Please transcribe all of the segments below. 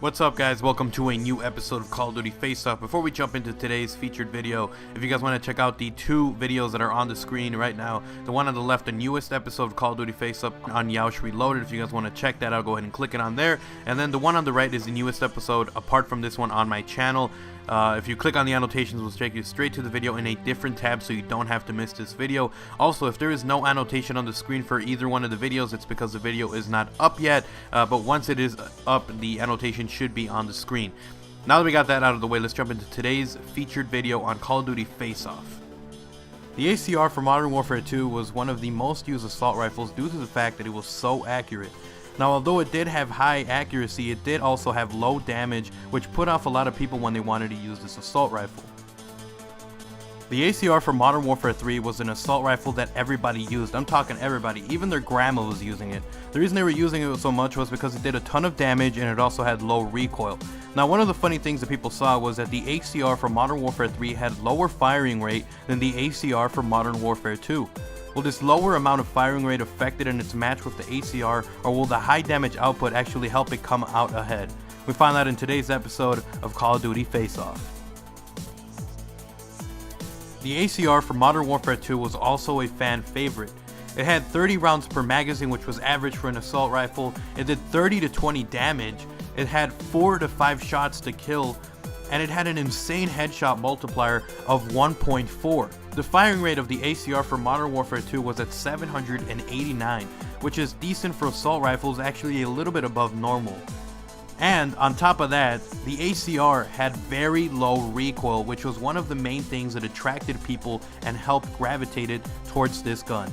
What's up, guys? Welcome to a new episode of Call of Duty Face Off. Before we jump into today's featured video, if you guys want to check out the two videos that are on the screen right now, the one on the left, the newest episode of Call of Duty Face Off on Yaush Reloaded. If you guys want to check that out, go ahead and click it on there. And then the one on the right is the newest episode apart from this one on my channel. If you click on the annotations, it will take you straight to the video in a different tab, so you don't have to miss this video. Also, if there is no annotation on the screen for either one of the videos, it's because the video is not up yet, but once it is up, the annotation should be on the screen. Now that we got that out of the way, let's jump into today's featured video on Call of Duty Face Off. The ACR for Modern Warfare 2 was one of the most used assault rifles due to the fact that it was so accurate. Now, although it did have high accuracy, it did also have low damage, which put off a lot of people when they wanted to use this assault rifle. The ACR for Modern Warfare 3 was an assault rifle that everybody used. I'm talking everybody, even their grandma was using it. The reason they were using it so much was because it did a ton of damage and it also had low recoil. Now, one of the funny things that people saw was that the ACR for Modern Warfare 3 had lower firing rate than the ACR for Modern Warfare 2. Will this lower amount of firing rate affect it in its match with the ACR, or will the high damage output actually help it come out ahead? We find out in today's episode of Call of Duty Face Off. The ACR for Modern Warfare 2 was also a fan favorite. It had 30 rounds per magazine, which was average for an assault rifle. It did 30 to 20 damage. It had 4 to 5 shots to kill, and it had an insane headshot multiplier of 1.4. The firing rate of the ACR for Modern Warfare 2 was at 789, which is decent for assault rifles, actually a little bit above normal. And on top of that, the ACR had very low recoil, which was one of the main things that attracted people and helped gravitate towards this gun.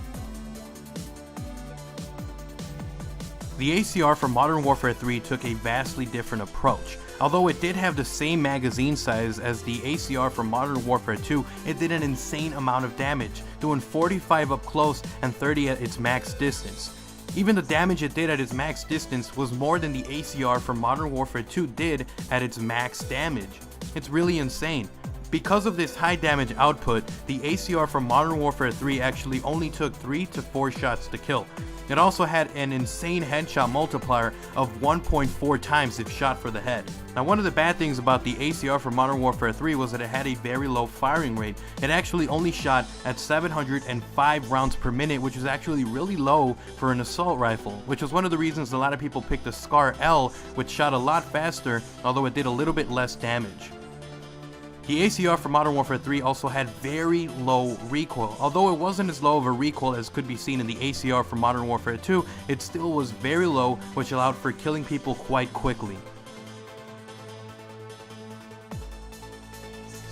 The ACR for Modern Warfare 3 took a vastly different approach. Although it did have the same magazine size as the ACR for Modern Warfare 2, it did an insane amount of damage, doing 45 up close and 30 at its max distance. Even the damage it did at its max distance was more than the ACR for Modern Warfare 2 did at its max damage. It's really insane. Because of this high damage output, the ACR for Modern Warfare 3 actually only took 3 to 4 shots to kill. It also had an insane headshot multiplier of 1.4 times if shot for the head. Now, one of the bad things about the ACR for Modern Warfare 3 was that it had a very low firing rate. It actually only shot at 705 rounds per minute, which is actually really low for an assault rifle, which was one of the reasons a lot of people picked the SCAR L, which shot a lot faster, although it did a little bit less damage. The ACR for Modern Warfare 3 also had very low recoil. Although it wasn't as low of a recoil as could be seen in the ACR for Modern Warfare 2, it still was very low, which allowed for killing people quite quickly.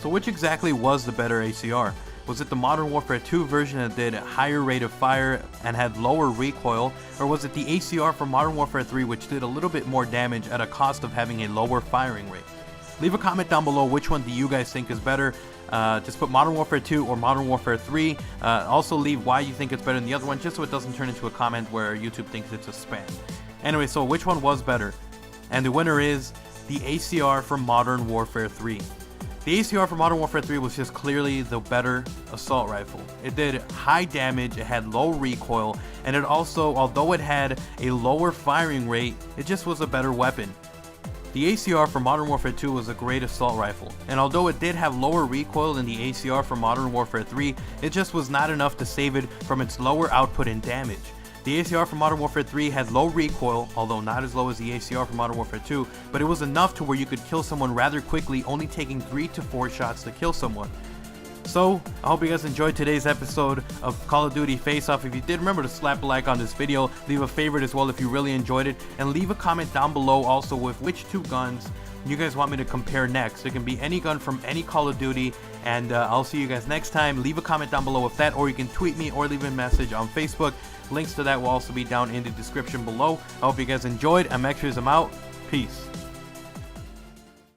So which exactly was the better ACR? Was it the Modern Warfare 2 version that did a higher rate of fire and had lower recoil, or was it the ACR for Modern Warfare 3 which did a little bit more damage at a cost of having a lower firing rate? Leave a comment down below which one do you guys think is better. Just put Modern Warfare 2 or Modern Warfare 3. Also leave why you think it's better than the other one, just so it doesn't turn into a comment where YouTube thinks it's a spam. Anyway, so which one was better? And the winner is the ACR for Modern Warfare 3. The ACR for Modern Warfare 3 was just clearly the better assault rifle. It did high damage, it had low recoil, and it also, although it had a lower firing rate, it just was a better weapon. The ACR for Modern Warfare 2 was a great assault rifle, and although it did have lower recoil than the ACR for Modern Warfare 3, it just was not enough to save it from its lower output and damage. The ACR for Modern Warfare 3 had low recoil, although not as low as the ACR for Modern Warfare 2, but it was enough to where you could kill someone rather quickly, only taking 3 to 4 shots to kill someone. So, I hope you guys enjoyed today's episode of Call of Duty Face Off. If you did, remember to slap a like on this video, leave a favorite as well if you really enjoyed it, and leave a comment down below also with which two guns you guys want me to compare next. It can be any gun from any Call of Duty, and I'll see you guys next time. Leave a comment down below with that, or you can tweet me or leave a message on Facebook. Links to that will also be down in the description below. I hope you guys enjoyed. MX3Z, I'm out. Peace.